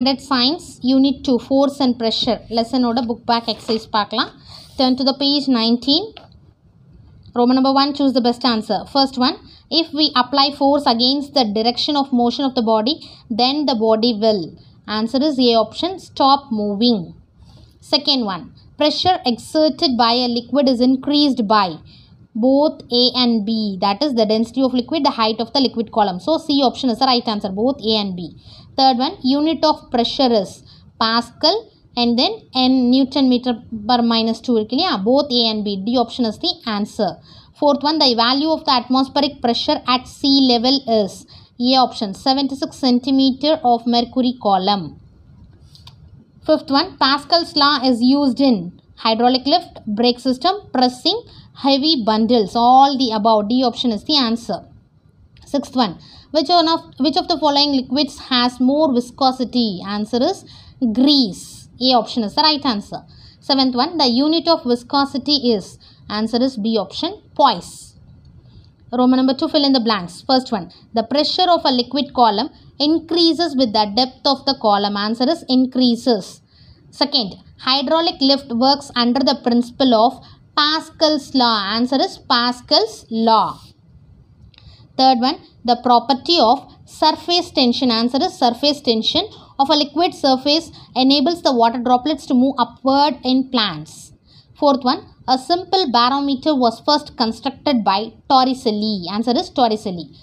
Standard Science Unit 2 Force and Pressure lesson oda book back exercise paakalam. Turn to the page 19. Roman number 1, choose the best answer. First one, if we apply force against the direction of motion of the body, then the body will. Answer is A option, stop moving. Second one, pressure exerted by a liquid is increased by both A and B, that is the density of liquid, the height of the liquid column. So C option is the right answer, both A and B. Third one, unit of pressure is Pascal and then N Newton meter per minus 2 both A and B. D option is the answer. Fourth one, the value of the atmospheric pressure at sea level is A option, 76 centimeter of mercury column. Fifth one, Pascal's law is used in hydraulic lift, brake system, pressing, heavy bundles, all the above. D option is the answer. Sixth one, which of the following liquids has more viscosity? Answer is grease. A option is the right answer. Seventh one, the unit of viscosity is, answer is B option, poise. Roman number 2, fill in the blanks. First one, the pressure of a liquid column increases with the depth of the column. Answer is increases. Second, hydraulic lift works under the principle of Pascal's law. Answer is Pascal's law. Third one, the property of surface tension. Answer is surface tension of a liquid surface enables the water droplets to move upward in plants. Fourth one, a simple barometer was first constructed by Torricelli. Answer is Torricelli.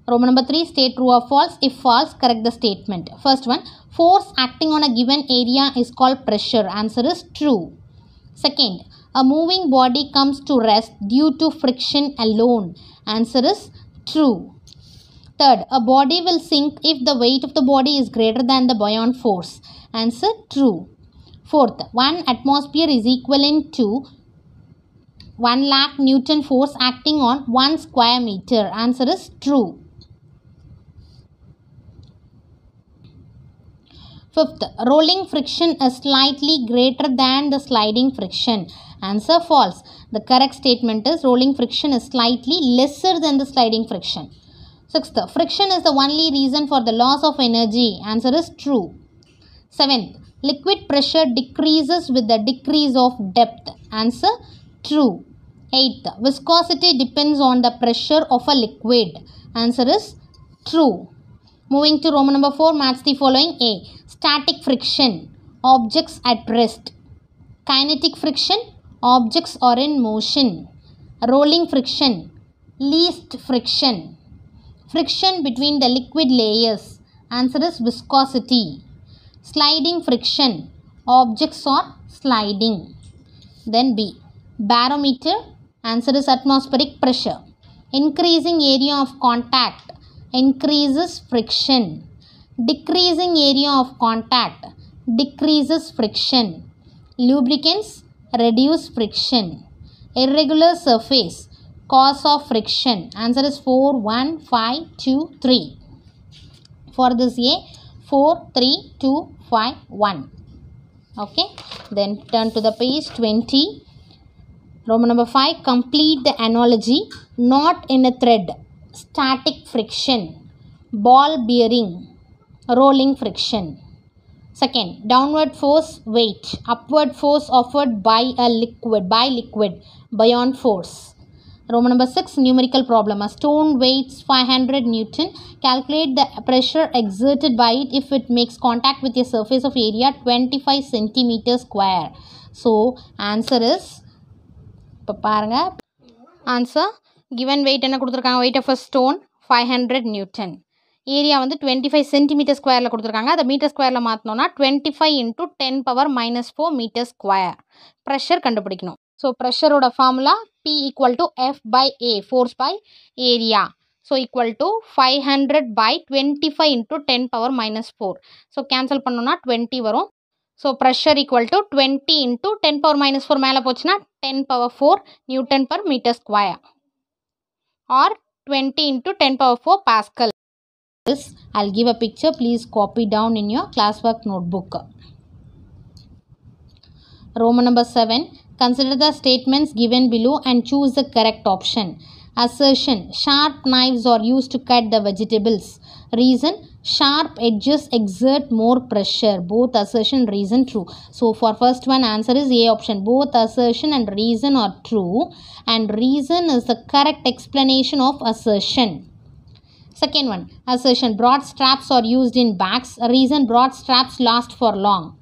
Roman number 3, state true or false. If false, correct the statement. First one, force acting on a given area is called pressure. Answer is true. Second, a moving body comes to rest due to friction alone. Answer is true. Third, a body will sink if the weight of the body is greater than the buoyant force. Answer true. Fourth, 1 atmosphere is equivalent to 1 lakh Newton force acting on 1 square meter. Answer is true. Fifth, rolling friction is slightly greater than the sliding friction. Answer false. The correct statement is rolling friction is slightly lesser than the sliding friction. Sixth, friction is the only reason for the loss of energy. Answer is true. Seventh, liquid pressure decreases with the decrease of depth. Answer true. Eighth, viscosity depends on the pressure of a liquid. Answer is true. Moving to Roman number 4, match the following. A, static friction, objects at rest. Kinetic friction, objects are in motion. Rolling friction, least friction. Friction between the liquid layers. Answer is viscosity. Sliding friction, objects are sliding. Then B, barometer. Answer is atmospheric pressure. Increasing area of contact increases friction. Decreasing area of contact decreases friction. Lubricants reduce friction. Irregular surface, cause of friction. Answer is 4, 1, 5, 2, 3. For this A, 4, 3, 2, 5, 1. Okay. Then turn to the page 20. Roman number 5, complete the analogy. Knot in a thread, static friction. Ball bearing, rolling friction. Second, downward force, weight. Upward force offered by liquid, buoyant force. Roman number 6, numerical problem. A stone weighs 500 Newton. Calculate the pressure exerted by it if it makes contact with a surface of area 25 centimeter square. So, answer is, answer, given weight என்ன கொடுத்திருக்காங்க, weight of a stone 500 Newton. Area வந்து 25 centimetre ஸ்கொயரில் கொடுத்துருக்காங்க. அதை metre ஸ்கொயரில் மாற்றினோன்னா 25 into 10 power minus 4 metre square. Pressure கண்டுபிடிக்கணும். So ப்ரெஷரோட formula P equal to F by A, force by area. So equal to 500 by 25 into 10 power minus 4. So cancel பண்ணோன்னா 20 வரும். So pressure equal to 20 into 10 power minus 4 மேலே போச்சுன்னா 10 power 4 Newton per meter square or 20 into 10 power 4 Pascal. I'll give a picture. Please copy down in your classwork notebook. Roman number 7. Consider the statements given below and choose the correct option. Assertion: sharp knives are used to cut the vegetables. Reason: Sharp edges exert more pressure. Both assertion, reason true. So for first one, answer is A option. Both assertion and reason are true, and reason is the correct explanation of assertion. Second one, assertion, broad straps are used in bags. Reason, broad straps last for long.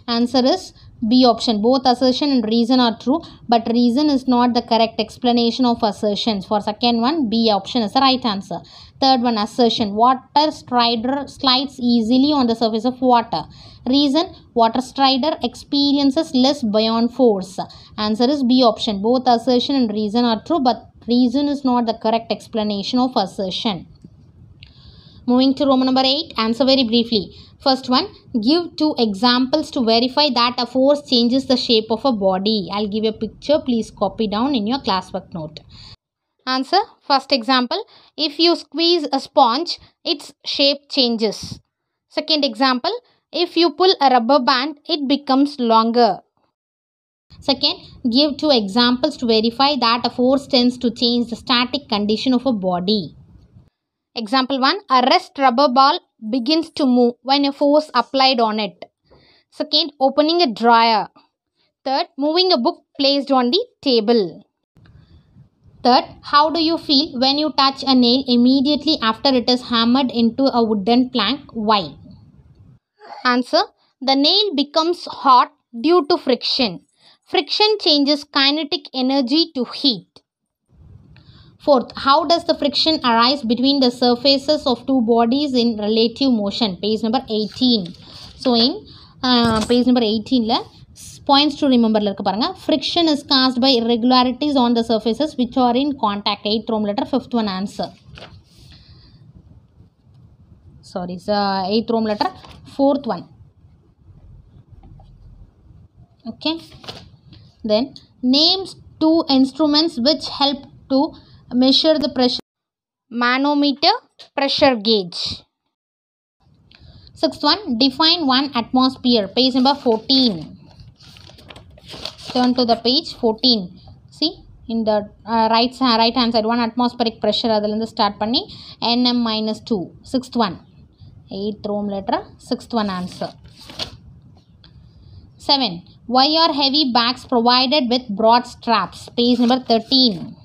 Answer is B option. Both assertion and reason are true, but reason is not the correct explanation of assertions. For second one, B option is the right answer. Third one, assertion, water strider slides easily on the surface of water. Reason, water strider experiences less buoyant force. Answer is B option. Both assertion and reason are true, but reason is not the correct explanation of assertion. Moving to Roman number 8, answer very briefly. First one, give 2 examples to verify that a force changes the shape of a body. I'll give a picture. Please copy down in your classwork note. Answer, first example, if you squeeze a sponge, its shape changes. Second example, if you pull a rubber band, it becomes longer. Second, give 2 examples to verify that a force tends to change the static condition of a body. Example 1, a rest rubber ball begins to move when a force applied on it. Second, opening a drawer. Third, moving a book placed on the table. Third, how do you feel when you touch a nail immediately after it is hammered into a wooden plank? Why? Answer, the nail becomes hot due to friction. Friction changes kinetic energy to heat. Fourth, how does the friction arise between the surfaces of two bodies in relative motion? Page number 18. So in page number 18 la points to remember la irukku paranga. Friction is caused by irregularities on the surfaces which are in contact. 8th Roman letter, 5th one answer. Sorry, 8th Roman letter, 4th one. Okay. Then names 2 instruments which help to measure the pressure. Manometer, pressure gauge. 6th one, define 1 atmosphere. Page number 14. Turn to the page 14. See, in the right hand side, 1 atmospheric pressure adalanda start panni nm minus 2. 6th one, 8th Roman letter, 6th one answer. 7. Why are heavy bags provided with broad straps? Page number 13.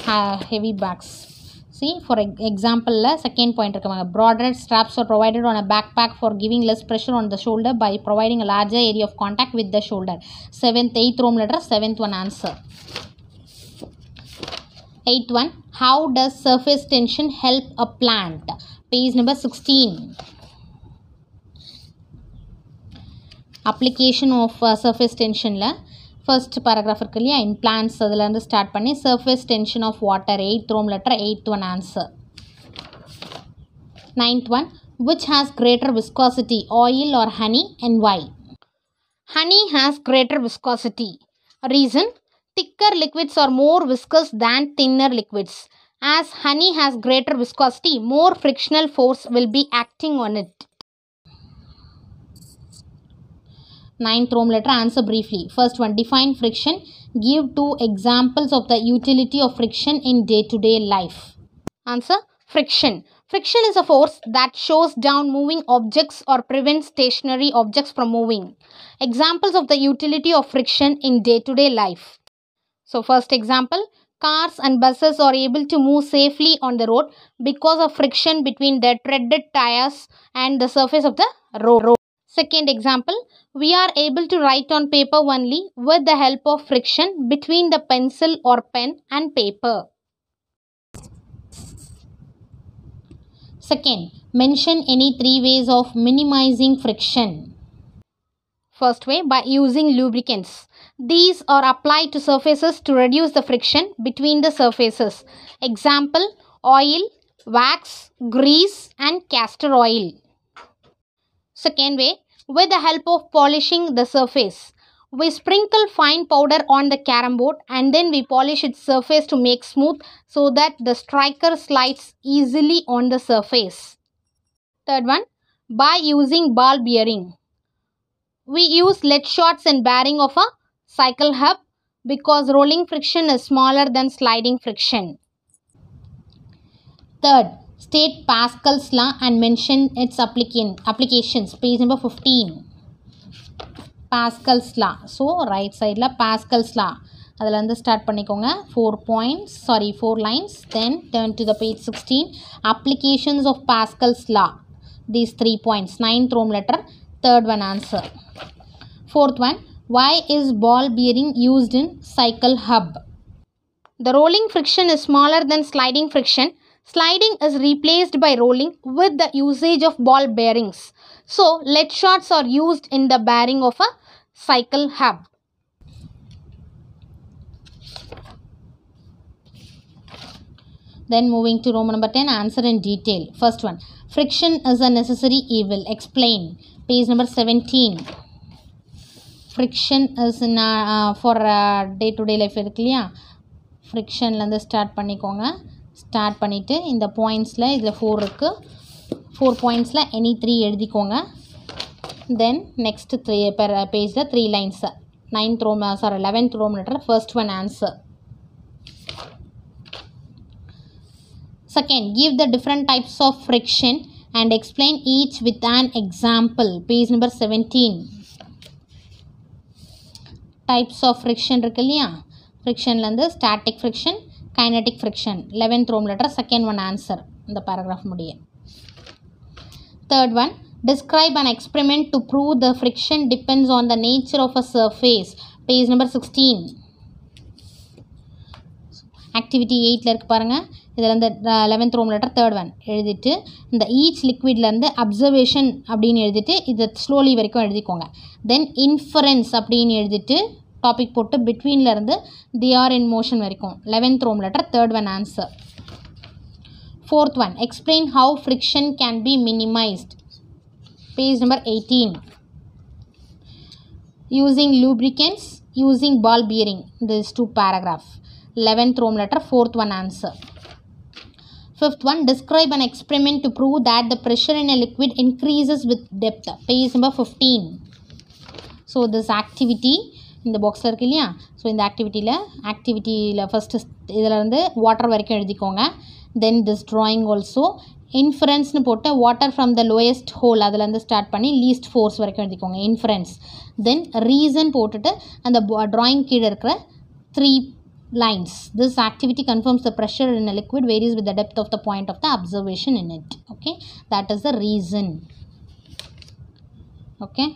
Heavy bags. See, for example, second point, broader straps are provided on a backpack for giving less pressure on the shoulder by providing a larger area of contact with the shoulder. 7th, 8th Roman letter, 7th one answer. 8th one, how does surface tension help a plant? Page number 16. Application of surface tension la first paragraph irukku illaya, in plants adula irundhu start panni surface tension of water. 8th Roman letter, 8th one answer. 9th one, which has greater viscosity, oil or honey, and why? Honey has greater viscosity. Reason, thicker liquids are more viscous than thinner liquids. As honey has greater viscosity, more frictional force will be acting on it. 9th Roman letter, answer briefly. First one, define friction. Give 2 examples of the utility of friction in day-to-day life. Answer, friction. Friction is a force that shows down moving objects or prevents stationary objects from moving. Examples of the utility of friction in day-to-day life. So first example, cars and buses are able to move safely on the road because of friction between the treaded tires and the surface of the road. Second example, we are able to write on paper only with the help of friction between the pencil or pen and paper. Second, mention any 3 ways of minimizing friction. First way, by using lubricants. These are applied to surfaces to reduce the friction between the surfaces. Example, oil, wax, grease, and castor oil. Second way, with the help of polishing the surface. We sprinkle fine powder on the carom board and then we polish its surface to make smooth so that the striker slides easily on the surface. Third one, by using ball bearing. We use lead shots and bearing of a cycle hub because rolling friction is smaller than sliding friction. Third, State Pascal's law and mention its applications. Page number 15. Pascal's law. So right side la Pascal's law. அதில் வந்து start பண்ணிக்கோங்க 4 lines. Then turn to the page 16. Applications of Pascal's law. These 3 points. 9th Rome letter. Third one answer. Fourth one. Why is ball bearing used in cycle hub? The rolling friction is smaller than sliding friction. Sliding is replaced by rolling with the usage of ball bearings. So lead shots are used in the bearing of a cycle hub. Then moving to Roman number 10, answer in detail. First one, friction is a necessary evil. Explain. Page number 17. Friction is in for day-to-day life irukliya. Friction la start pannikonga. Start பண்ணிட்டு இந்த பாயிண்ட்ஸில் இதில் 4 இருக்குது. 4 பாயிண்ட்ஸில் any 3 எழுதிக்கோங்க. Then next பேஜில் 3 lines. 11th Rome letter. First one answer. Second, give the different types of friction and explain each with an example. Page number 17. Types of friction இருக்கு இல்லையா? ஃப்ரிக்ஷன்லேருந்து static friction, kinetic friction. 11th Rome letter. Second one answer. இந்த paragraph முடிய. Third one, describe an experiment to prove the friction depends on the nature of a surface. Page number 16. Activity 8ல இருக்கு பாருங்க. இதில் வந்து 11th Rome letter. Third one எழுதிட்டு இந்த each லிக்விட்லேருந்து observation அப்படின்னு எழுதிட்டு இதை ஸ்லோலி வரைக்கும் எழுதிக்கோங்க. தென் இன்ஃபரன்ஸ் அப்படின்னு எழுதிட்டு டாபிக் போட்டு பிட்வீன்லேருந்து தி ஆர் இன் மோஷன் வரைக்கும். 11th Rome letter. Third one answer. Fourth one, explain how friction can be minimized. Page number 18. Using lubricants, using ball bearing. This 2 paragraph. 11th Rome letter. Fourth one answer. Fifth one, describe an experiment to prove that the pressure in a liquid increases with depth. Page number 15. So this activity இந்த பாக்ஸில் இருக்கு இல்லையா? So இந்த ஆக்டிவிட்டியில் first இதில் இருந்து water வரைக்கும் எழுதிக்கோங்க. Then this drawing also இன்ஃபரன்ஸ்னு போட்டு water from the lowest whole அதுலேருந்து ஸ்டார்ட் பண்ணி லீஸ்ட் ஃபோர்ஸ் வரைக்கும் எழுதிக்கோங்க. இன்ஃபரன்ஸ். தென் ரீசன் போட்டுட்டு அந்த ட்ராயிங் கீழே இருக்கிற 3 lines. This activity confirms the pressure in a liquid varies with the depth of the point of the observation in it. Okay, that is the reason. Okay.